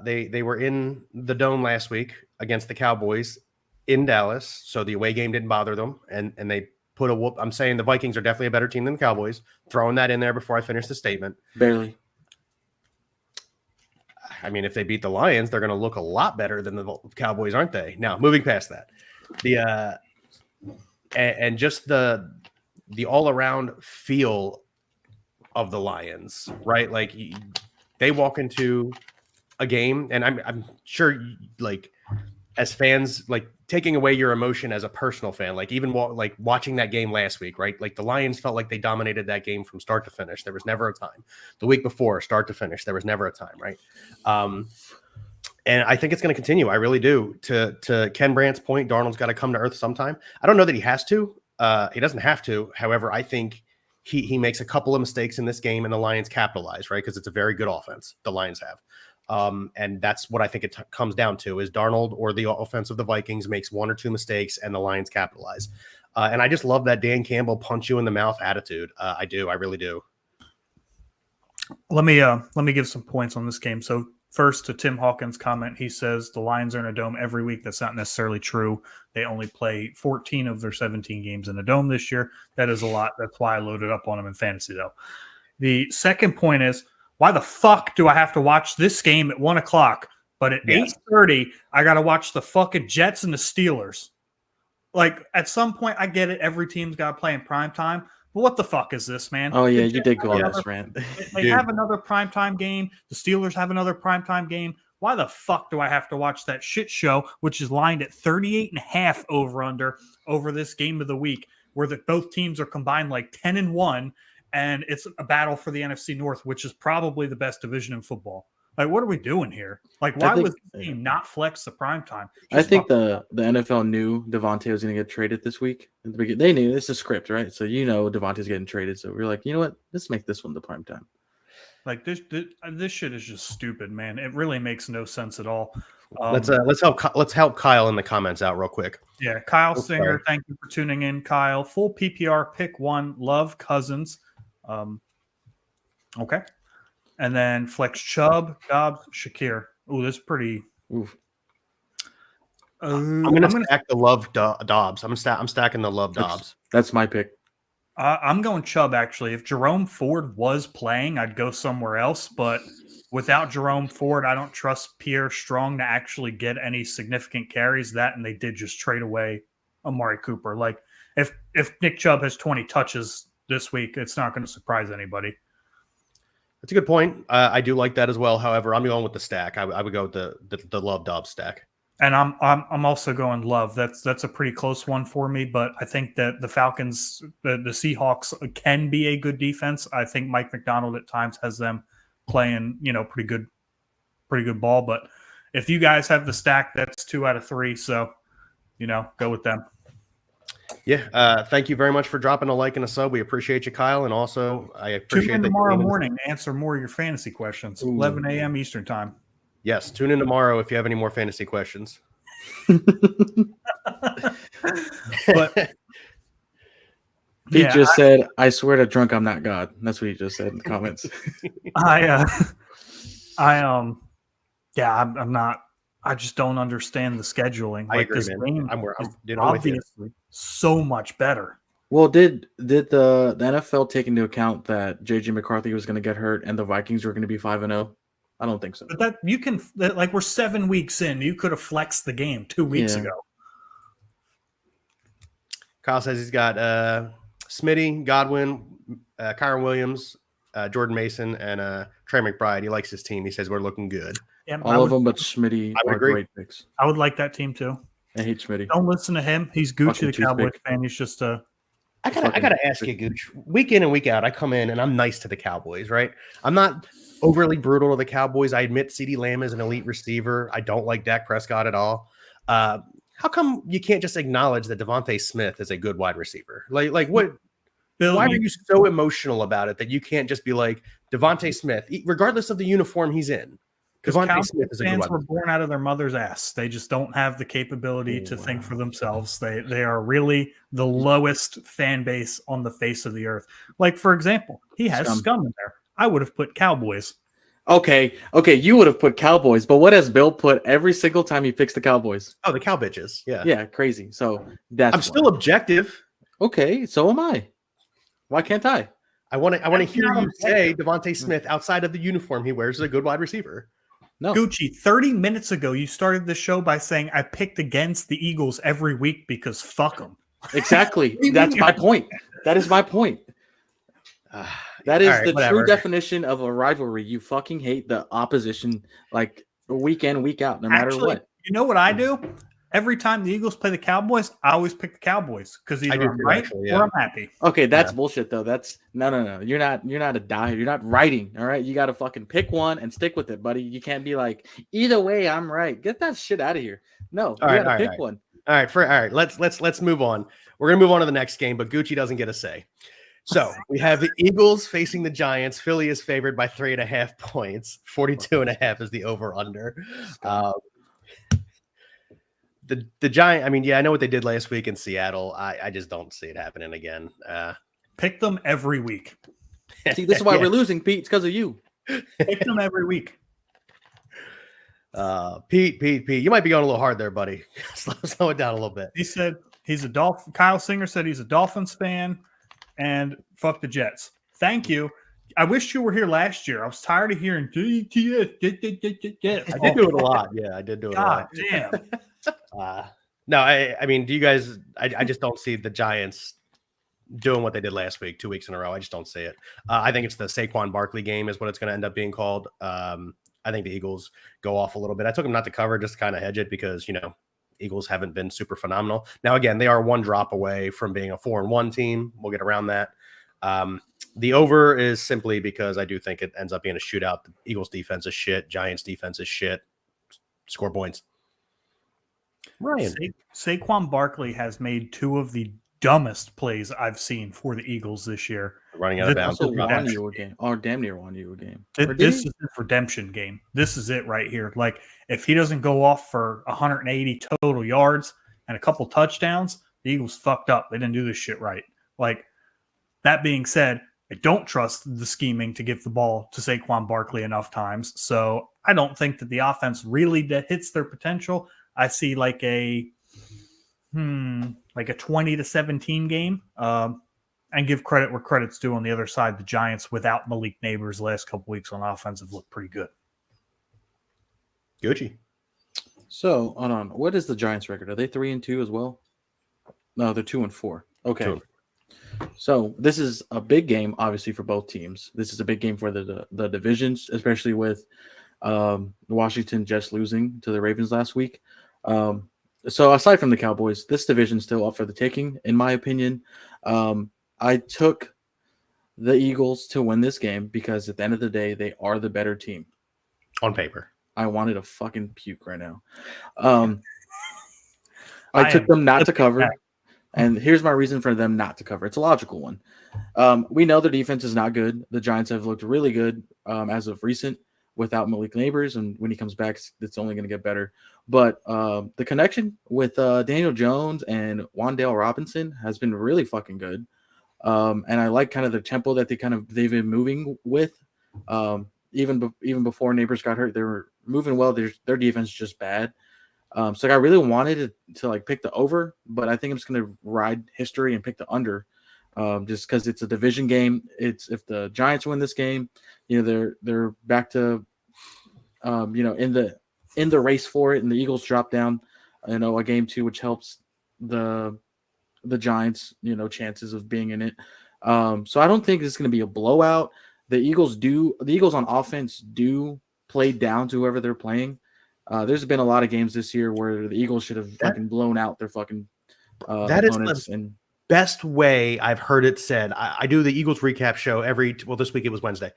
They were in the dome last week against the Cowboys in Dallas, so the away game didn't bother them, and they put a whoop. I'm saying the Vikings are definitely a better team than the Cowboys. Throwing that in there before I finish the statement. Barely. I mean, if they beat the Lions, they're going to look a lot better than the Cowboys, aren't they? Now, moving past that, and just the all-around feel of the Lions, right? Like they walk into a game, and I'm sure, like as fans, like taking away your emotion as a personal fan, like even like watching that game last week, right? Like the Lions felt like they dominated that game from start to finish. There was never a time. The week before, start to finish, there was never a time, right? And I think it's going to continue. I really do. To Ken Brandt's point, Darnold's got to come to earth sometime. I don't know that he has to. He doesn't have to. However, I think he makes a couple of mistakes in this game, and the Lions capitalize, right? Because it's a very good offense the Lions have. And that's what I think it comes down to is Darnold or the offense of the Vikings makes one or two mistakes and the Lions capitalize. And I just love that Dan Campbell punch you in the mouth attitude. I do. I really do. Let me give some points on this game. So first, to Tim Hawkins' comment, he says the Lions are in a dome every week. That's not necessarily true. They only play 14 of their 17 games in a dome this year. That is a lot. That's why I loaded up on them in fantasy, though. The second point is, why the fuck do I have to watch this game at 1 o'clock? But at 8:30, I got to watch the fucking Jets and the Steelers. Like, at some point, I get it. Every team's got to play in prime time. But what the fuck is this, man? Oh, yeah, you did go on this rant. They have another primetime game. The Steelers have another primetime game. Why the fuck do I have to watch that shit show, which is lined at 38.5 over this game of the week, where both teams are combined like 10-1, and it's a battle for the NFC North, which is probably the best division in football. Like, what are we doing here? Like, why was the team not flex the primetime? I think the NFL knew Devontae was going to get traded this week. They knew this is script, right? So Devontae's getting traded. So we're like, you know what? Let's make this one the primetime. Like this shit is just stupid, man. It really makes no sense at all. Let's help Kyle in the comments out real quick. Yeah, Kyle Oh, Singer, sorry. thank you for tuning in, Kyle. Full PPR, pick one, love Cousins. Okay. And then flex Chubb, Dobbs, Shakir. Ooh, that's pretty. Oof. I'm gonna stack the love Dobbs. I'm stacking the love Dobbs. That's my pick. I'm going Chubb, actually. If Jerome Ford was playing, I'd go somewhere else. But without Jerome Ford, I don't trust Pierre Strong to actually get any significant carries. That, and they did just trade away Amari Cooper. Like, if Nick Chubb has 20 touches this week, it's not going to surprise anybody. That's a good point. I do like that as well. However, I'm going with the stack. I would go with the love Dobbs stack. And I'm also going Love. That's a pretty close one for me, but I think that the Falcons, the Seahawks can be a good defense. I think Mike McDonald at times has them playing, pretty good ball. But if you guys have the stack, that's 2 out of 3. So, go with them. Yeah. Thank you very much for dropping a like and a sub. We appreciate you, Kyle, and also I appreciate Tune in that tomorrow morning to answer more of your fantasy questions. 11 a.m. Eastern time. Yes, tune in tomorrow if you have any more fantasy questions. But Pete just said, "I swear to drunk, I'm not God." That's what he just said in the comments. I'm not. I just don't understand the scheduling. I agree, this man. game I'm obviously so much better. Well, did the NFL take into account that JJ McCarthy was going to get hurt and the Vikings were going to be 5-0? I don't think so. But that you can we're 7 weeks in. You could have flexed the game 2 weeks ago. Kyle says he's got Smitty, Godwin, Kyron Williams, Jordan Mason, and Trey McBride. He likes his team. He says we're looking good. Yeah, all of them, but Smitty are great picks. I would like that team too. I hate Smitty. Don't listen to him. He's Gucci, the Cowboys fan. He's just a. I gotta ask you, Gooch. Week in and week out, I come in and I'm nice to the Cowboys, right? I'm not overly brutal to the Cowboys. I admit CeeDee Lamb is an elite receiver. I don't like Dak Prescott at all. How come you can't just acknowledge that Devontae Smith is a good wide receiver? Like what? Bill, why are you so emotional about it that you can't just be like Devontae Smith, regardless of the uniform he's in? Devontae Smith is a good wide receiver. Fans were born out of their mother's ass. They just don't have the capability to think for themselves. They are really the lowest fan base on the face of the earth. Like, for example, he has scum in there. I would have put Cowboys. Okay, you would have put Cowboys, but what has Bill put every single time he picks the Cowboys? Oh, the cow bitches. Yeah, crazy. So that's I'm still objective. Okay, so am I. Why can't I? I want to hear you say Devontae Smith outside of the uniform he wears is a good wide receiver. No. Gucci, 30 minutes ago, you started the show by saying I picked against the Eagles every week because fuck them. Exactly. That's my point. That is my point. That is the true definition of a rivalry. You fucking hate the opposition like week in, week out, no matter what. You know what I do? Every time the Eagles play the Cowboys, I always pick the Cowboys because either I'm right or I'm happy. Okay, that's bullshit though. That's no. You're not a die. You're not writing. All right, you got to fucking pick one and stick with it, buddy. You can't be like either way. I'm right. Get that shit out of here. No, you got to pick one. All right. Let's move on. We're gonna move on to the next game, but Gucci doesn't get a say. So we have the Eagles facing the Giants. Philly is favored by 3.5 points. 42.5 is the over under. The Giant, I mean, I know what they did last week in Seattle. I just don't see it happening again. Pick them every week. See, this is why we're losing, Pete. It's because of you. Pick them every week. Pete, you might be going a little hard there, buddy. slow it down a little bit. He said he's a Dolphin. Kyle Singer said he's a Dolphins fan, and fuck the Jets. Thank you. I wish you were here last year. I was tired of hearing DTS. I did do it a lot. Yeah, I did do it a lot. Damn. No, I mean, do you guys? I just don't see the Giants doing what they did last week, 2 weeks in a row. I just don't see it. I think it's the Saquon Barkley game is what it's going to end up being called. I think the Eagles go off a little bit. I took them not to cover, just to kind of hedge it because Eagles haven't been super phenomenal. Now again, they are one drop away from being a 4-1 team. We'll get around that. The over is simply because I do think it ends up being a shootout. The Eagles defense is shit. Giants defense is shit. Score points. Ryan. Saquon Barkley has made 2 of the dumbest plays I've seen for the Eagles this year. Running out of This bounds. is Also won redemption. you a game, or damn near won you a game. Or did This he? is his redemption game. This is it right here. Like, if he doesn't go off for 180 total yards and a couple touchdowns, the Eagles fucked up. They didn't do this shit right. Like, that being said, I don't trust the scheming to give the ball to Saquon Barkley enough times. So I don't think that the offense really hits their potential. I see like a 20-17 game. And give credit where credit's due on the other side. The Giants, without Malik Neighbors, last couple weeks on offense have looked pretty good. Gucci. So, hold on. What is the Giants' record? Are they 3-2 as well? No, they're 2-4. Okay. 2. So this is a big game, obviously, for both teams. This is a big game for the divisions, especially with Washington just losing to the Ravens last week. So aside from the Cowboys, this division's still up for the taking, in my opinion. I took the Eagles to win this game because at the end of the day, they are the better team. On paper. I wanted to fucking puke right now. I took them not to cover. And here's my reason for them not to cover. It's a logical one. We know their defense is not good. The Giants have looked really good as of recent without Malik Neighbors. And when he comes back, it's only going to get better. But the connection with Daniel Jones and Wan'Dale Robinson has been really fucking good. And I like kind of the tempo that they've been moving with. Even before Neighbors got hurt, they were moving well. Their defense is just bad. So I really wanted to like pick the over, but I think I'm just going to ride history and pick the under, just because it's a division game. It's if the Giants win this game, they're back to, in the race for it, and the Eagles drop down, a game 2, which helps the Giants, chances of being in it. So I don't think it's going to be a blowout. The Eagles on offense do play down to whoever they're playing. There's been a lot of games this year where the Eagles should have fucking blown out their fucking that opponents. Is the best way I've heard it said. I do the Eagles recap show this week it was Wednesday.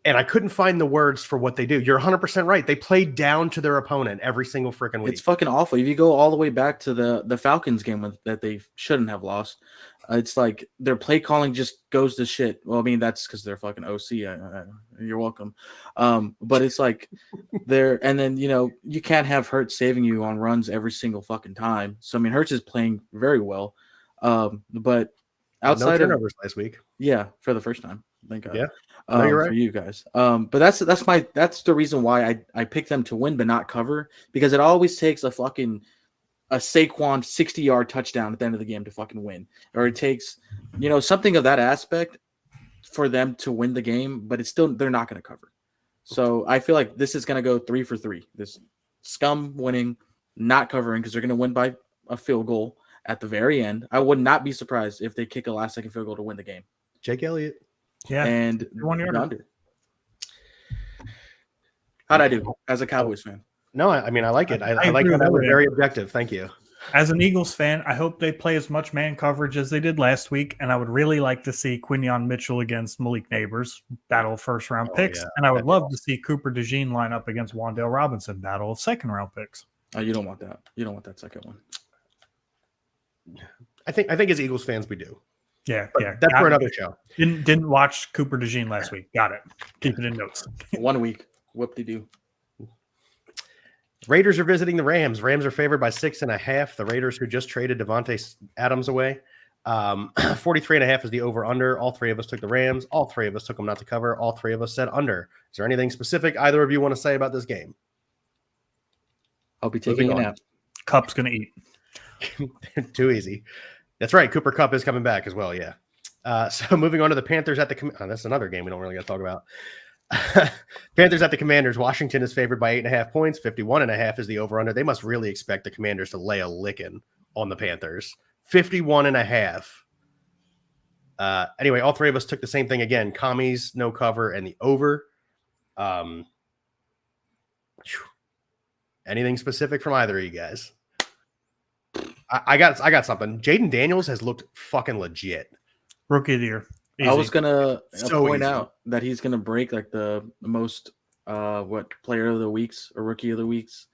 And I couldn't find the words for what they do. You're 100% right. They play down to their opponent every single freaking week. It's fucking awful. If you go all the way back to the Falcons game that they shouldn't have lost, it's like their play calling just goes to shit. Well, I mean, that's because they're fucking OC. You're welcome. But it's like and then, you can't have Hurts saving you on runs every single fucking time. So, I mean, Hurts is playing very well. But outside no turnovers last week. Yeah, for the first time. Thank God. Yeah. No, you're right. For you guys. But that's the reason why I picked them to win but not cover, because it always takes a Saquon 60-yard touchdown at the end of the game to fucking win, or it takes something of that aspect for them to win the game, but they're not going to cover. So I feel like this is going to go 3 for 3. This scum winning, not covering, because they're going to win by a field goal at the very end. I would not be surprised if they kick a last second field goal to win the game. Jake Elliott. Yeah, and 1 yard under. How'd I do as a Cowboys fan? No, I mean, I like it. I like that. That was very objective. Thank you. As an Eagles fan, I hope they play as much man coverage as they did last week, and I would really like to see Quinyon Mitchell against Malik Neighbors, battle of first-round picks, yeah. and I would love to see Cooper DeJean line up against Wan'Dale Robinson, battle of second-round picks. Oh, you don't want that. You don't want that second one. I think as Eagles fans, we do. Yeah, but yeah. That's for another show. Didn't watch Cooper DeJean last week. Got it. Keep it in notes. 1 week. Whoop-de-doo. Raiders are visiting the Rams. Rams are favored by 6.5. The Raiders, who just traded Devontae Adams away. 43.5 is the over-under. All 3 of us took the Rams. All 3 of us took them not to cover. All 3 of us said under. Is there anything specific either of you want to say about this game? I'll be taking a nap. Cup's going to eat. Too easy. That's right. Cooper Kupp is coming back as well. Yeah. So moving on to the Panthers at the that's another game we don't really got to talk about. Panthers at the Commanders. Washington is favored by 8.5 points. 51.5 is the over-under. They must really expect the Commanders to lay a licking on the Panthers. 51.5. Anyway, all 3 of us took the same thing again. Commies, no cover, and the over. Anything specific from either of you guys? I got something. Jaden Daniels has looked fucking legit. Rookie of the year. Easy. I was gonna point easy. out that he's gonna break like the most player of the weeks or rookie of the weeks,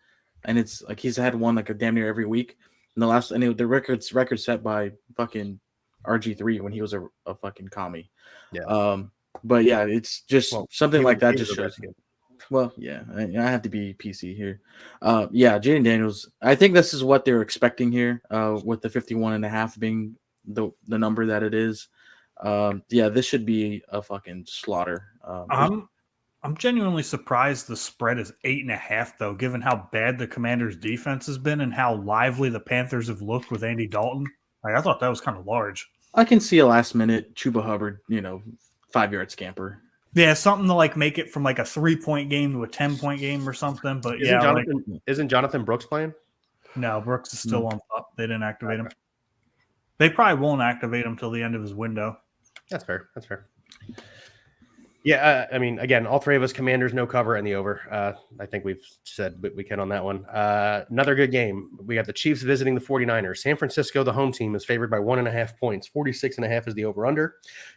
and it's like he's had one like a damn near every week. in the last, and the record set by fucking RG3 when he was a fucking commie. Yeah. But yeah, it's just something like that just shows. Well, yeah, I have to be PC here. Yeah, Jaden Daniels, I think this is what they're expecting here, with the 51.5 being the number that it is. Yeah, this should be a fucking slaughter. I'm genuinely surprised the spread is 8.5, though, given how bad the Commanders' defense has been and how lively the Panthers have looked with Andy Dalton. Like, I thought that was kind of large. I can see a last minute Chuba Hubbard, 5-yard scamper. Yeah, something to like make it from like a 3-point game to a 10-point game or something. But isn't Jonathan Brooks playing? No, Brooks is still on top. They didn't activate him. They probably won't activate him till the end of his window. That's fair. Yeah, I mean, again, all three of us, Commanders, no cover and the over. I think we've said what we can on that one. Another good game. We got the Chiefs visiting the 49ers. San Francisco, the home team, is favored by 1.5 points. 46.5 is the over-under.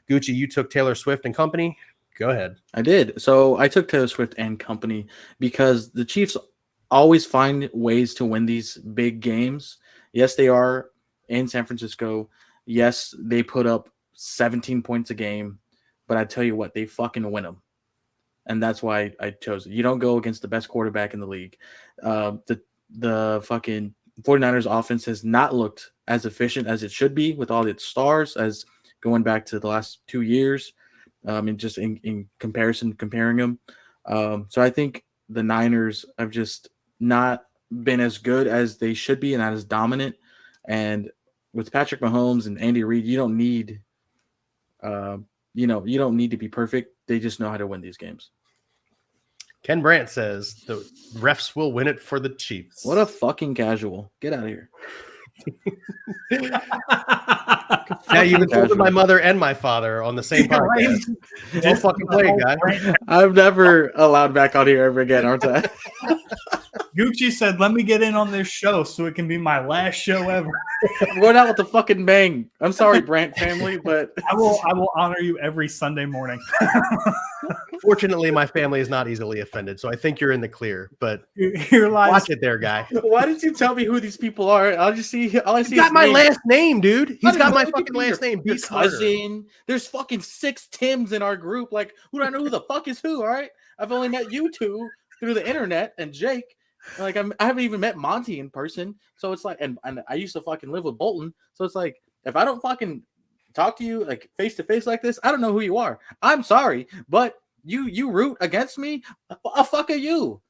Gucci, you took Taylor Swift and company. Go ahead. I did. So I took Taylor Swift and company because the Chiefs always find ways to win these big games. Yes, they are in San Francisco. Yes, they put up 17 points a game. But I tell you what, they fucking win them. And that's why I chose it. You don't go against the best quarterback in the league. The fucking 49ers offense has not looked as efficient as it should be with all its stars as going back to the last 2 years. And just in comparing them. So I think the Niners have just not been as good as they should be and not as dominant. And with Patrick Mahomes and Andy Reid, you don't need you don't need to be perfect. They just know how to win these games. Ken Brandt says the refs will win it for the Chiefs. What a fucking casual. Get out of here. Now you've insulted my mother and my father on the same podcast. Don't fucking play it, guy. I'm never allowed back on here ever again, aren't I? Gucci said, let me get in on this show so it can be my last show ever. I'm going out with a fucking bang. I'm sorry, Brandt family, but I will honor you every Sunday morning. Fortunately, my family is not easily offended, so I think you're in the clear. But watch it there, guy. Why did you tell me who these people are? All I see. He's got my last name, dude. He's got my fucking last name. Your cousin. There's fucking 6 Tims in our group. Like, who do I know who the fuck is who? All right, I've only met you two through the internet and Jake. Like, I haven't even met Monty in person. So it's like, and I used to fucking live with Bolton. So it's like, if I don't fucking talk to you like face to face like this, I don't know who you are. I'm sorry, but you root against me. A fuck are you?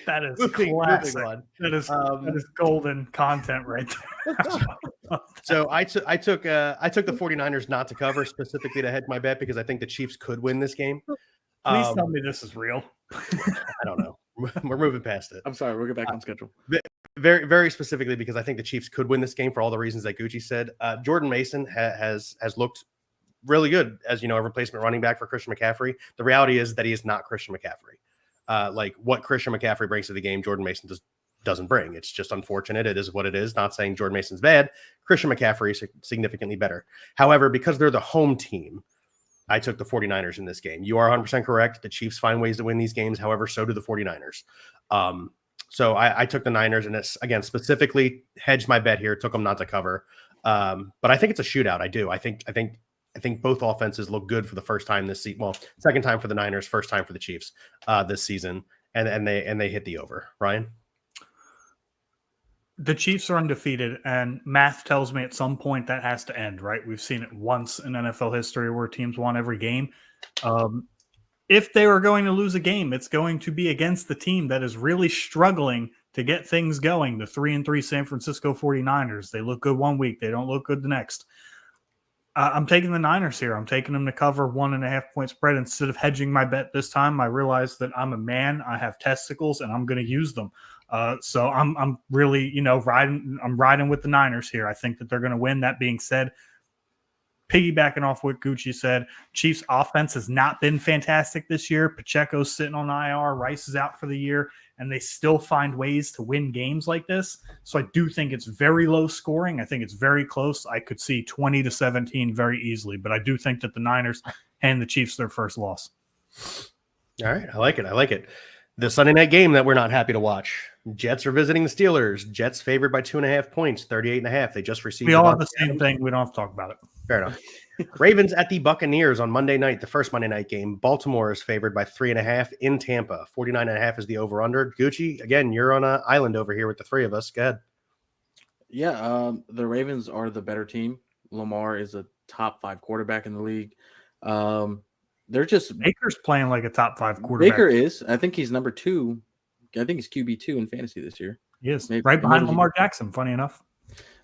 That is classic. That is golden content right there. So I took the 49ers not to cover, specifically to hedge my bet because I think the Chiefs could win this game. Please tell me this is real. I don't know. We're moving past it. I'm sorry. We'll get back on schedule. Very, very specifically because I think the Chiefs could win this game for all the reasons that Gucci said. Jordan Mason has looked really good as, a replacement running back for Christian McCaffrey. The reality is that he is not Christian McCaffrey. Like what Christian McCaffrey brings to the game, Jordan Mason doesn't bring. It's just unfortunate. It is what it is. Not saying Jordan Mason's bad. Christian McCaffrey is significantly better. However, because they're the home team, I took the 49ers in this game. You are 100% correct. The Chiefs find ways to win these games. However, so do the 49ers. So I took the Niners, and it's, again, specifically hedged my bet here. Took them not to cover. But I think it's a shootout. I do. I think both offenses look good for the first time this season. Well, second time for the Niners, first time for the Chiefs this season. And they hit the over. Ryan? The Chiefs are undefeated, and math tells me at some point that has to end, right? We've seen it once in NFL history where teams won every game. If they were going to lose a game, it's going to be against the team that is really struggling to get things going, the 3-3 San Francisco 49ers. They look good one week. They don't look good the next. I'm taking the Niners here. I'm taking them to cover 1.5 point spread. Instead of hedging my bet this time, I realize that I'm a man. I have testicles, and I'm going to use them. So I'm really, riding with the Niners here. I think that they're going to win. That being said, piggybacking off what Gucci said, Chiefs offense has not been fantastic this year. Pacheco's sitting on IR. Rice is out for the year, and they still find ways to win games like this. So I do think it's very low scoring. I think it's very close. I could see 20-17 very easily, but I do think that the Niners hand the Chiefs their first loss. All right. I like it. The Sunday night game that we're not happy to watch. Jets are visiting the Steelers. Jets favored by 2.5 points, 38.5. They just received. We all have the same thing. We don't have to talk about it. Fair enough. Ravens at the Buccaneers on Monday night, the first Monday night game. Baltimore is favored by 3.5 in Tampa. 49.5 is the over-under. Gucci, again, you're on an island over here with the three of us. Go ahead. Yeah, the Ravens are the better team. Lamar is a top 5 quarterback in the league. They're just Baker's playing like a top 5 quarterback. Baker is. I think he's number 2. I think he's QB2 in fantasy this year. He is right behind Lamar Jackson. Funny enough.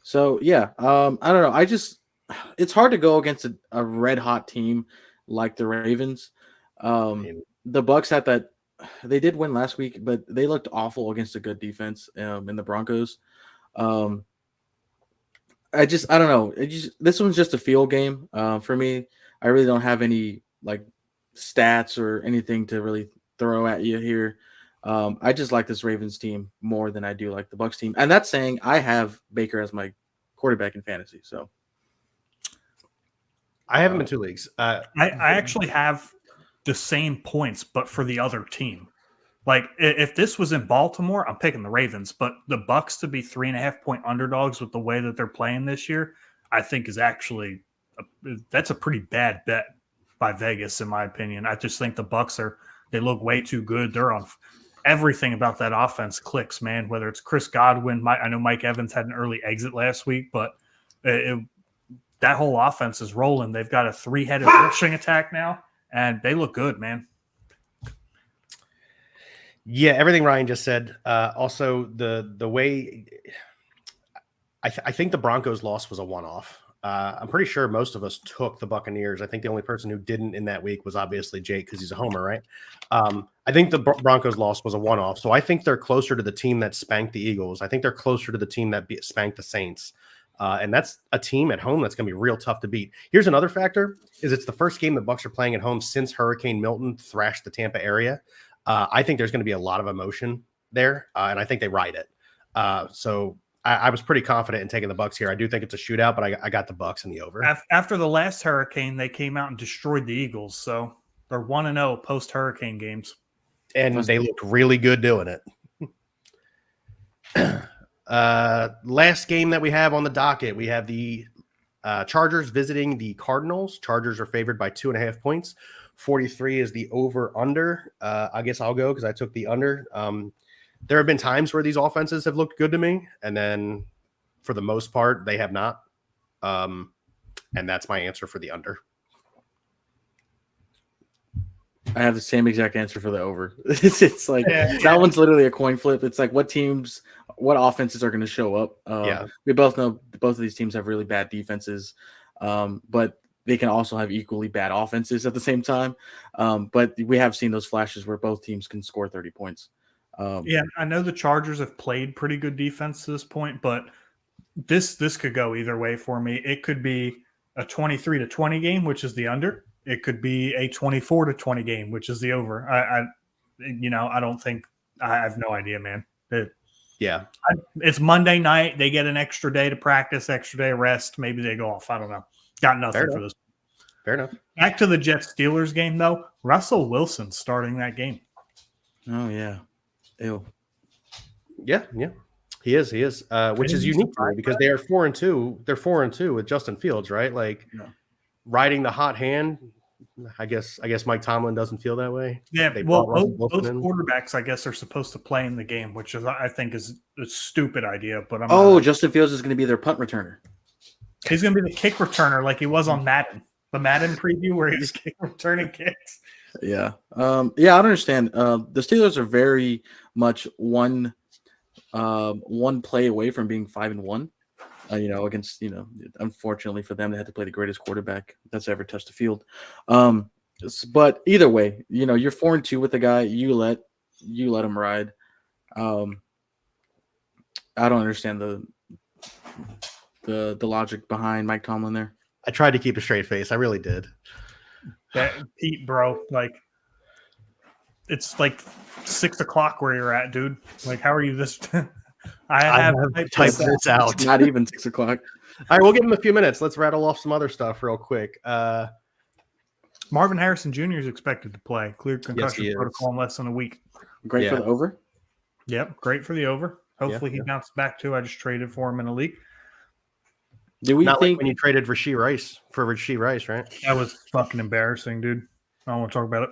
So yeah, I don't know. It's hard to go against a red hot team like the Ravens. The Bucks had that. They did win last week, but they looked awful against a good defense in the Broncos. I don't know. This one's just a field game for me. I really don't have any like stats or anything to really throw at you here. I just like this Ravens team more than I do like the Bucks team, and that's saying I have Baker as my quarterback in fantasy. So I have him in 2 leagues. I actually have the same points, but for the other team. Like if this was in Baltimore, I'm picking the Ravens, but the Bucks to be 3.5 point underdogs with the way that they're playing this year, I think is actually that's a pretty bad bet by Vegas, in my opinion. I just think the Bucks they look way too good. They're on everything about that offense clicks, man. Whether it's Chris Godwin, I know Mike Evans had an early exit last week, but that whole offense is rolling. They've got a 3-headed rushing attack now, and they look good, man. Yeah, everything Ryan just said. Also, the way I think the Broncos loss was a one-off. I'm pretty sure most of us took the Buccaneers. I think the only person who didn't in that week was obviously Jake because he's a homer, right? I think the Broncos loss was a one-off. So I think they're closer to the team that spanked the Eagles. I think they're closer to the team that spanked the Saints. And that's a team at home that's going to be real tough to beat. Here's another factor, is it's the first game the Bucs are playing at home since Hurricane Milton thrashed the Tampa area. I think there's going to be a lot of emotion there, and I think they ride it. So I was pretty confident in taking the Bucs here. I do think it's a shootout, but I got the Bucs in the over. After the last hurricane, they came out and destroyed the Eagles, so they're 1-0 post-hurricane games. And they looked really good doing it. Last game that we have on the docket, we have the Chargers visiting the Cardinals. Chargers are favored by 2.5 points. 43 is the over-under. I guess I'll go because I took the under. There have been times where these offenses have looked good to me, and then for the most part, they have not. And that's my answer for the under. I have the same exact answer for the over. It's like that one's literally a coin flip. It's like what offenses are going to show up. We both know both of these teams have really bad defenses, but they can also have equally bad offenses at the same time. But we have seen those flashes where both teams can score 30 points. I know the Chargers have played pretty good defense to this point, but this could go either way for me. It could be a 23-20 game, which is the under. It could be a 24-20 game, which is the over. I don't think I have no idea, man. It's Monday night. They get an extra day to practice, extra day of rest. Maybe they go off. I don't know. Got nothing for this. Fair enough. Back to the Jets-Steelers game, though. Russell Wilson starting that game. Oh, yeah. Ew. Yeah. He is. Which is unique to me because they are 4-2. They're 4-2 with Justin Fields, right? Like riding the hot hand. I guess Mike Tomlin doesn't feel that way. Yeah, both quarterbacks, I guess, are supposed to play in the game, which is I think is a stupid idea. But Justin Fields is going to be their punt returner. He's going to be the kick returner like he was on Madden. The Madden preview where he was returning kicks. Yeah. I don't understand. The Steelers are very much one play away from being 5-1. Against, unfortunately for them, they had to play the greatest quarterback that's ever touched the field. But either way, you're 4-2 with the guy. You let him ride. I don't understand the logic behind Mike Tomlin there. I tried to keep a straight face. I really did. Pete, bro, it's like 6 o'clock where you're at, dude. Like, how are you this? I have typed this out. It's not even 6 o'clock. All right, we'll give him a few minutes. Let's rattle off some other stuff real quick. Marvin Harrison Jr. is expected to play. Cleared concussion protocol in less than a week. Great for the over. Yep, great for the over. Hopefully he Yeah. bounced back too. I just traded for him in a league. Do we Not think like when you traded Rasheed Rice, right? That was fucking embarrassing, dude. I don't want to talk about it.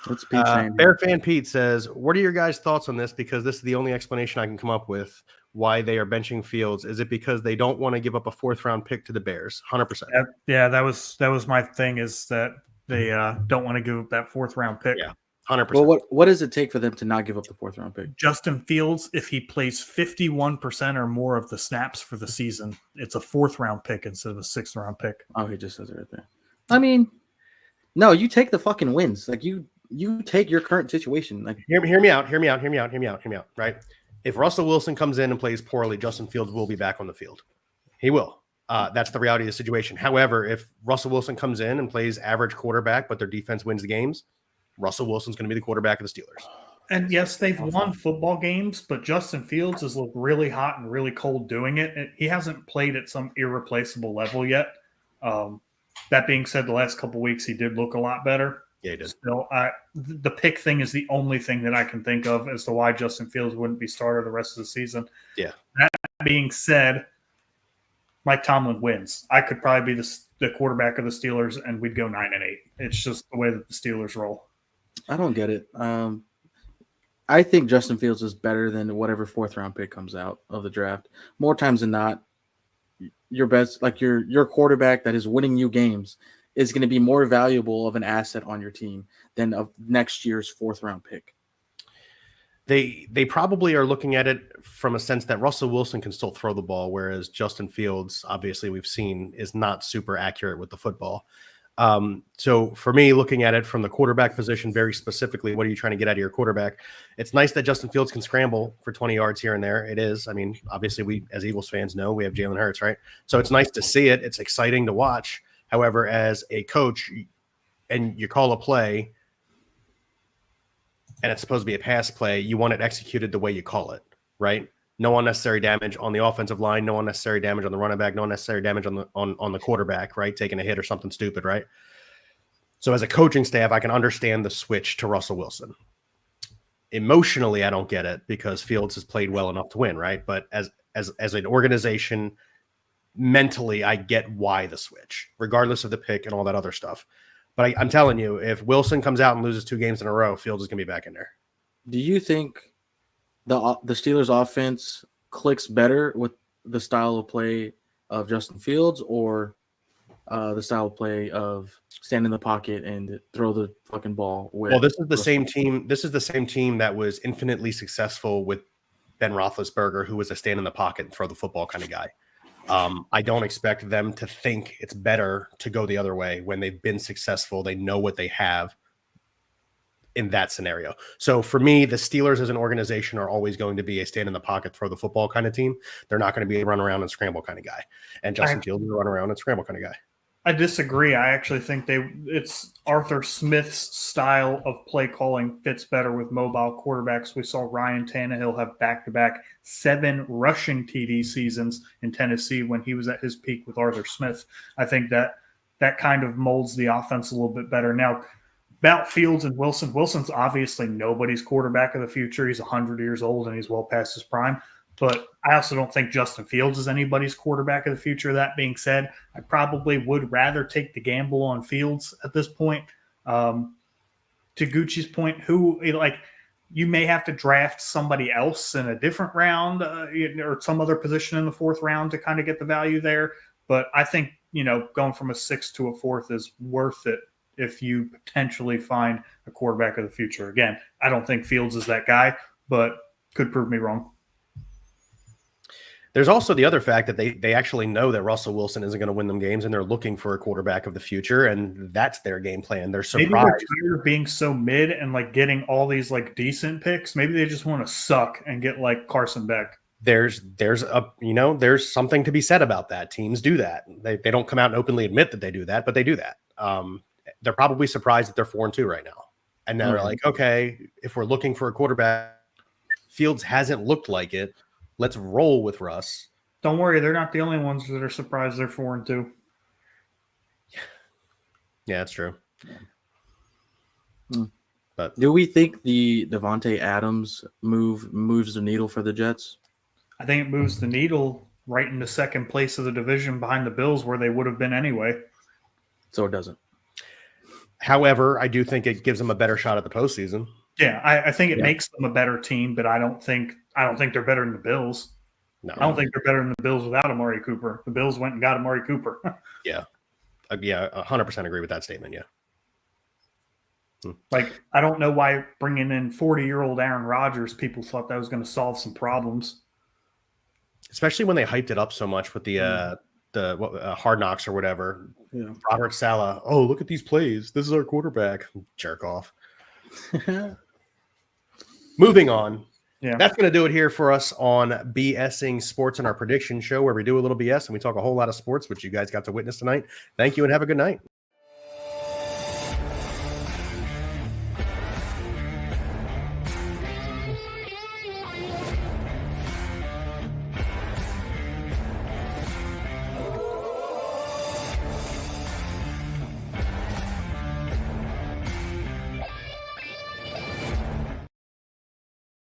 what's Pete saying? Bear fan Pete says, "What are your guys' thoughts on this? Because this is the only explanation I can come up with why they are benching Fields. Is it because they don't want to give up a 4th-round pick to the Bears? 100%. Yeah, that was my thing. Is that they don't want to give up that 4th-round pick. Yeah. 100%. Well, what does it take for them to not give up the 4th-round pick? Justin Fields, if he plays 51% or more of the snaps for the season, it's a 4th-round pick instead of a 6th-round pick. Oh, he just says it right there. I mean, no, you take the fucking wins. Like you take your current situation. Like Hear me out. Right? If Russell Wilson comes in and plays poorly, Justin Fields will be back on the field. He will. That's the reality of the situation. However, if Russell Wilson comes in and plays average quarterback, but their defense wins the games, Russell Wilson's going to be the quarterback of the Steelers. And yes, they've won football games, but Justin Fields has looked really hot and really cold doing it. He hasn't played at some irreplaceable level yet. That being said, the last couple of weeks he did look a lot better. Yeah, he did. Still, the pick thing is the only thing that I can think of as to why Justin Fields wouldn't be starter the rest of the season. Yeah. That being said, Mike Tomlin wins. I could probably be the quarterback of the Steelers, and we'd go 9-8. It's just the way that the Steelers roll. I don't get it. I think Justin Fields is better than whatever 4th-round pick comes out of the draft. More times than not, your best, like your quarterback that is winning you games, is going to be more valuable of an asset on your team than of next year's 4th-round pick. They probably are looking at it from a sense that Russell Wilson can still throw the ball, whereas Justin Fields, obviously we've seen, is not super accurate with the football. So for me, looking at it from the quarterback position, very specifically, what are you trying to get out of your quarterback? It's nice that Justin Fields can scramble for 20 yards here and there. It is. I mean, obviously we, as Eagles fans, know we have Jalen Hurts, right? So it's nice to see it. It's exciting to watch. However, as a coach, and you call a play and it's supposed to be a pass play, you want it executed the way you call it, right? No unnecessary damage on the offensive line, no unnecessary damage on the running back, no unnecessary damage on the quarterback, right? Taking a hit or something stupid, right? So as a coaching staff, I can understand the switch to Russell Wilson. Emotionally, I don't get it because Fields has played well enough to win, right? But as an organization, mentally, I get why the switch, regardless of the pick and all that other stuff. But I'm telling you, if Wilson comes out and loses 2 games in a row, Fields is going to be back in there. Do you think the Steelers offense clicks better with the style of play of Justin Fields or the style of play of stand in the pocket and throw the fucking ball? Well, this is the same team. This is the same team that was infinitely successful with Ben Roethlisberger, who was a stand in the pocket and throw the football kind of guy. I don't expect them to think it's better to go the other way when they've been successful. They know what they have in that scenario. So for me, the Steelers as an organization are always going to be a stand in the pocket, throw the football kind of team. They're not going to be a run around and scramble kind of guy. And Justin Fields is a run around and scramble kind of guy. I disagree. I actually think it's Arthur Smith's style of play calling fits better with mobile quarterbacks. We saw Ryan Tannehill have back-to-back 7 rushing TD seasons in Tennessee when he was at his peak with Arthur Smith. I think that kind of molds the offense a little bit better. Now, about Fields and Wilson, Wilson's obviously nobody's quarterback of the future. He's 100 years old and he's well past his prime. But I also don't think Justin Fields is anybody's quarterback of the future. That being said, I probably would rather take the gamble on Fields at this point. To Gucci's point, you may have to draft somebody else in a different round or some other position in the 4th round to kind of get the value there. But I think, going from a 6th to a 4th is worth it if you potentially find a quarterback of the future. Again, I don't think Fields is that guy, but could prove me wrong. There's also the other fact that they actually know that Russell Wilson isn't going to win them games, and they're looking for a quarterback of the future, and that's their game plan. They're surprised. Maybe they're tired of being so mid and getting all these decent picks. Maybe they just want to suck and get Carson Beck. There's something to be said about that. Teams do that. They don't come out and openly admit that they do that, but they do that. They're probably surprised that they're 4-2 right now, and now they're like, okay, if we're looking for a quarterback, Fields hasn't looked like it. Let's roll with Russ. Don't worry, they're not the only ones that are surprised they're 4-2. Yeah, that's true. But Do we think the Devontae Adams move moves the needle for the Jets? I think it moves the needle right into second place of the division behind the Bills, where they would have been anyway. So it doesn't. however, I do think it gives them a better shot at the postseason. Yeah, I think it Yeah. makes them a better team, but I don't think they're better than the Bills. No, I don't think they're better than the Bills without Amari Cooper. The Bills went and got Amari Cooper. yeah, 100% agree with that statement. Yeah. Like, I don't know why bringing in 40-year-old Aaron Rodgers, people thought that was going to solve some problems. Especially when they hyped it up so much with the Hard Knocks or whatever. Yeah. Robert Saleh. Oh, look at these plays. This is our quarterback. Jerk off. Moving on. Yeah. That's going to do it here for us on B.S.ing Sports and our prediction show, where we do a little BS and we talk a whole lot of sports, which you guys got to witness tonight. Thank you and have a good night.